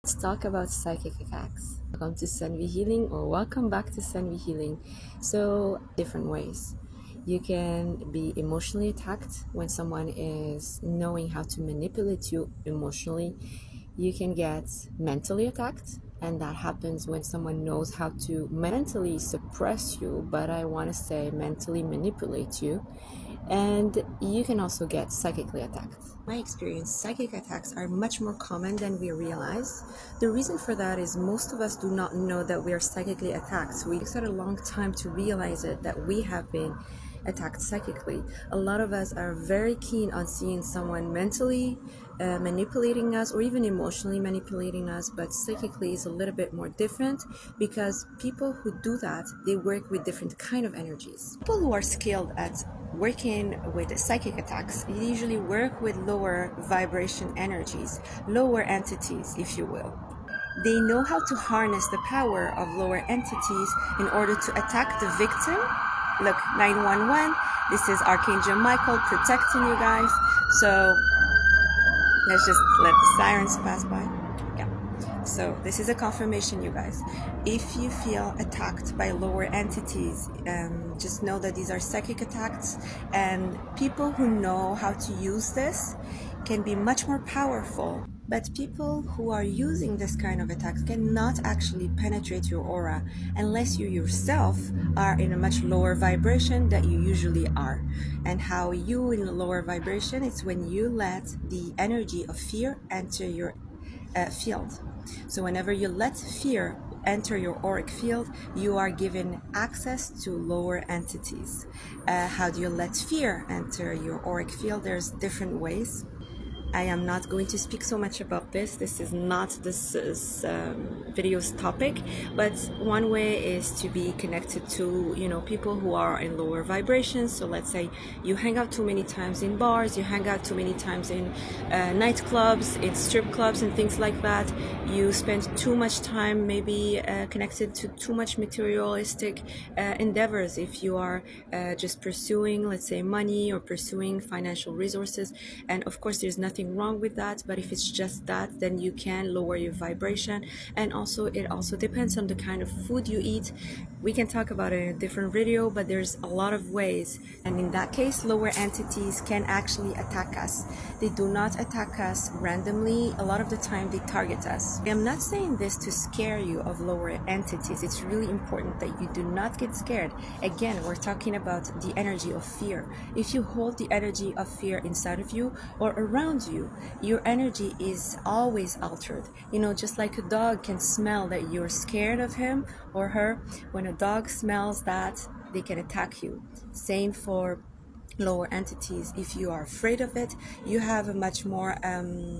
Let's talk about psychic attacks. Welcome to Senvi Healing, or welcome back to Senvi Healing. So, different ways. You can be emotionally attacked when someone is knowing how to manipulate you emotionally. You can get mentally attacked, and that happens when someone knows how to mentally suppress you, but I want to say mentally manipulate you. And you can also get psychically attacked. In my experience, psychic attacks are much more common than we realize. The reason for that is most of us do not know that we are psychically attacked. We takes a long time to realize it, that we have been attacked psychically. A lot of us are very keen on seeing someone mentally manipulating us or even emotionally manipulating us, but psychically is a little bit more different because people who do that, they work with different kind of energies. People who are skilled at working with psychic attacks usually work with lower vibration energies, lower entities, if you will. They know how to harness the power of lower entities in order to attack the victim. Look, 911, this is Archangel Michael protecting you guys. So let's just let the sirens pass by. Yeah. So this is a confirmation, you guys. If you feel attacked by lower entities, just know that these are psychic attacks, and people who know how to use this can be much more powerful. But people who are using this kind of attacks cannot actually penetrate your aura unless you yourself are in a much lower vibration that you usually are. And how you in a lower vibration, it's when you let the energy of fear enter your field. So whenever you let fear enter your auric field, you are given access to lower entities. How do you let fear enter your auric field? There's different ways. I am not going to speak so much about this. This is not this video's topic, but one way is to be connected to, people who are in lower vibrations. So let's say you hang out too many times in bars, you hang out too many times in nightclubs, in strip clubs and things like that. You spend too much time maybe connected to too much materialistic endeavors. If you are just pursuing, let's say, money or pursuing financial resources, and of course there's nothing wrong with that, but if it's just that, then you can lower your vibration. And also it also depends on the kind of food you eat. We can talk about it in a different video, but there's a lot of ways, and in that case lower entities can actually attack us. They do not attack us randomly. A lot of the time they target us. I'm not saying this to scare you of lower entities. It's really important that you do not get scared. Again, we're talking about the energy of fear. If you hold the energy of fear inside of you or around you, your energy is always altered. Just like a dog can smell that you're scared of him or her, when a dog smells that, they can attack you. Same for lower entities. If you are afraid of it, you have a much more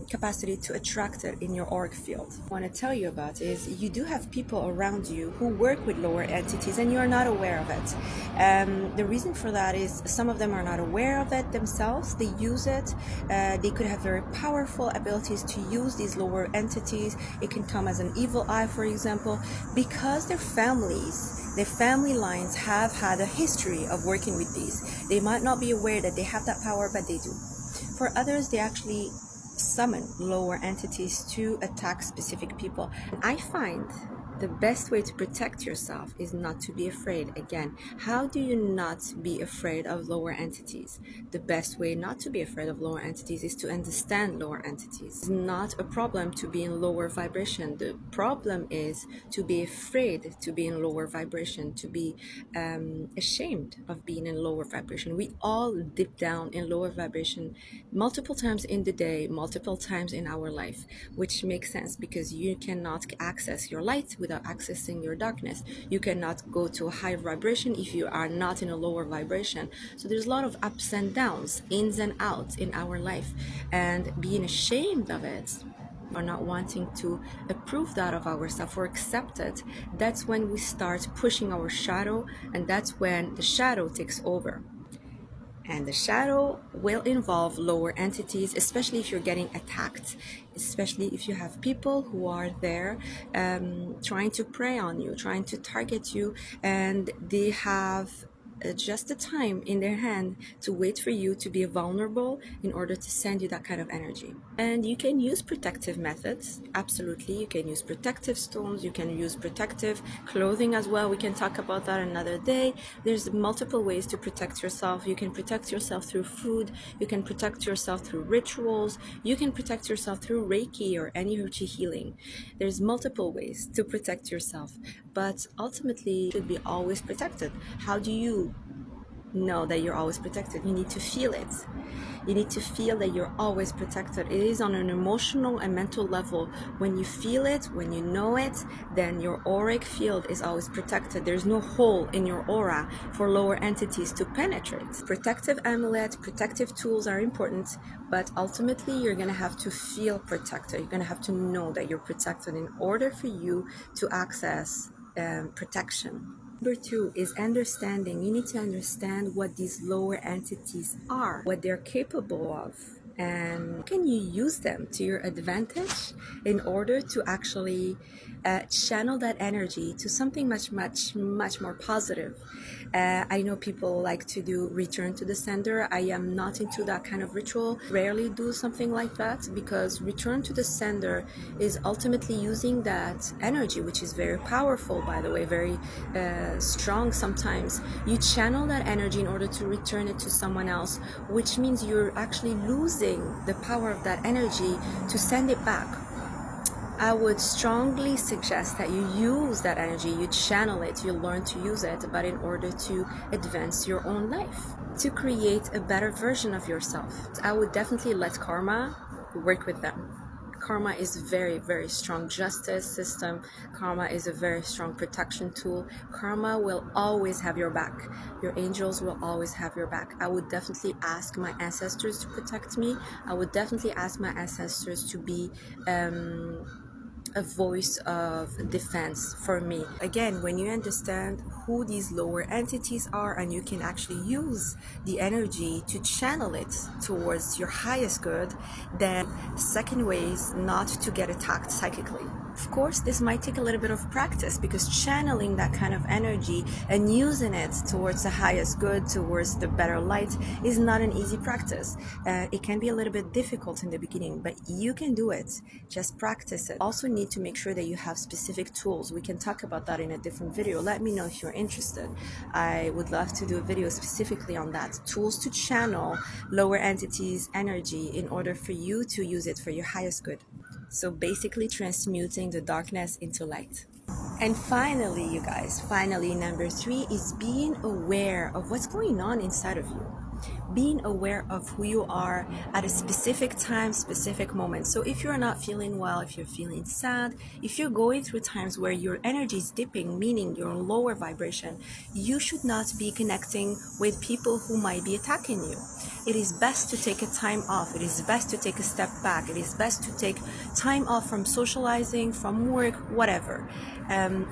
capacity to attract it in your auric field. What I want to tell you about is you do have people around you who work with lower entities and you are not aware of it. The reason for that is some of them are not aware of it themselves. They use it. They could have very powerful abilities to use these lower entities. It can come as an evil eye, for example, because their family lines have had a history of working with these. They might not be aware that they have that power, but they do. For others, they actually summon lower entities to attack specific people. I find the best way to protect yourself is not to be afraid. Again, how do you not be afraid of lower entities? The best way not to be afraid of lower entities is to understand lower entities. It's not a problem to be in lower vibration. The problem is to be afraid to be in lower vibration, to be ashamed of being in lower vibration. We all dip down in lower vibration multiple times in the day, multiple times in our life, which makes sense because you cannot access your light without accessing your darkness. You cannot go to a higher vibration if you are not in a lower vibration. So there's a lot of ups and downs, ins and outs in our life, and being ashamed of it or not wanting to approve that of ourselves or accept it, that's when we start pushing our shadow, and that's when the shadow takes over. And the shadow will involve lower entities, especially if you're getting attacked, especially if you have people who are there trying to prey on you, trying to target you, and they have just the time in their hand to wait for you to be vulnerable in order to send you that kind of energy. And you can use protective methods. Absolutely, you can use protective stones, you can use protective clothing as well. We can talk about that another day. There's multiple ways to protect yourself. You can protect yourself through food, you can protect yourself through rituals, you can protect yourself through Reiki or energy healing. There's multiple ways to protect yourself, but ultimately you should be always protected. How do you know that you're always protected? You need to feel it. You need to feel that you're always protected. It is on an emotional and mental level. When you feel it, when you know it, then your auric field is always protected. There's no hole in your aura for lower entities to penetrate. Protective amulet, protective tools are important, but ultimately you're going to have to feel protected. You're going to have to know that you're protected in order for you to access protection. Number 2 is understanding. You need to understand what these lower entities are, what they're capable of, and can you use them to your advantage in order to actually channel that energy to something much more positive. I know people like to do return to the sender. I am not into that kind of ritual, rarely do something like that, because return to the sender is ultimately using that energy, which is very powerful, by the way, very strong. Sometimes you channel that energy in order to return it to someone else, which means you're actually losing the power of that energy to send it back. I would strongly suggest that you use that energy, you channel it, you learn to use it, but in order to advance your own life, to create a better version of yourself. I would definitely let karma work with them. Karma is very strong justice system. Karma is a very strong protection tool. Karma will always have your back. Your angels will always have your back. I would definitely ask my ancestors to protect me. I would definitely ask my ancestors to be a voice of defense for me. Again, when you understand who these lower entities are and you can actually use the energy to channel it towards your highest good, then second way is not to get attacked psychically. Of course, this might take a little bit of practice, because channeling that kind of energy and using it towards the highest good, towards the better light, is not an easy practice. It can be a little bit difficult in the beginning, but you can do it. Just practice it. Also need to make sure that you have specific tools. We can talk about that in a different video. Let me know if you're interested. I would love to do a video specifically on that. Tools to channel lower entities' energy in order for you to use it for your highest good. So basically transmuting the darkness into light. And finally, you guys, number 3 is being aware of what's going on inside of you. Being aware of who you are at a specific time, specific moment. So if you're not feeling well, if you're feeling sad, if you're going through times where your energy is dipping, meaning you're in lower vibration, you should not be connecting with people who might be attacking you. It is best to take a time off. It is best to take a step back. It is best to take time off from socializing, from work, whatever.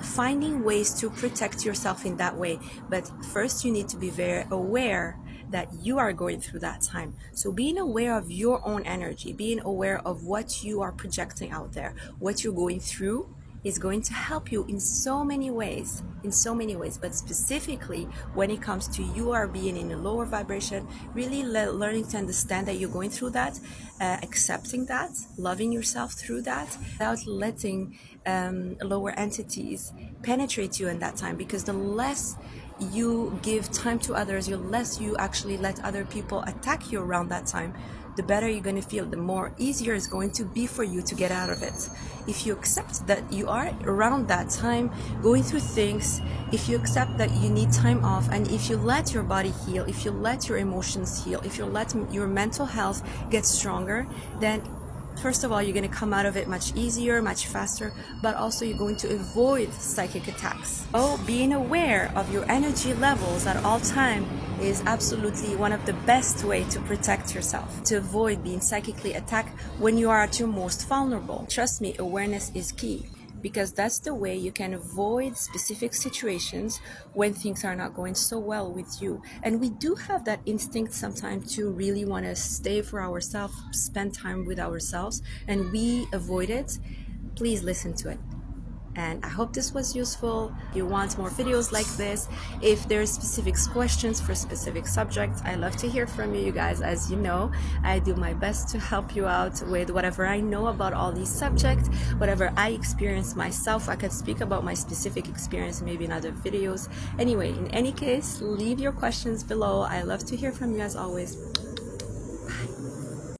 Finding ways to protect yourself in that way. But first you need to be very aware that you are going through that time. So being aware of your own energy, being aware of what you are projecting out there, what you're going through, is going to help you in so many ways, but specifically when it comes to you are being in a lower vibration, really learning to understand that you're going through that, accepting that, loving yourself through that, without letting lower entities penetrate you in that time. Because the less you give time to others, the less you actually let other people attack you around that time, the better you're going to feel, the more easier it's going to be for you to get out of it. If you accept that you are around that time going through things, if you accept that you need time off, and if you let your body heal, if you let your emotions heal, if you let your mental health get stronger, then first of all, you're going to come out of it much easier, much faster, but also you're going to avoid psychic attacks. Oh, being aware of your energy levels at all time is absolutely one of the best way to protect yourself, to avoid being psychically attacked when you are at your most vulnerable. Trust me, awareness is key, because that's the way you can avoid specific situations when things are not going so well with you. And we do have that instinct sometimes to really want to stay for ourselves, spend time with ourselves, and we avoid it. Please listen to it And I hope this was useful. If you want more videos like this, if there's specific questions for specific subjects, I love to hear from you guys. As you know, I do my best to help you out with whatever I know about all these subjects, whatever I experience myself. I could speak about my specific experience maybe in other videos. Anyway, in any case, leave your questions below. I love to hear from you as always.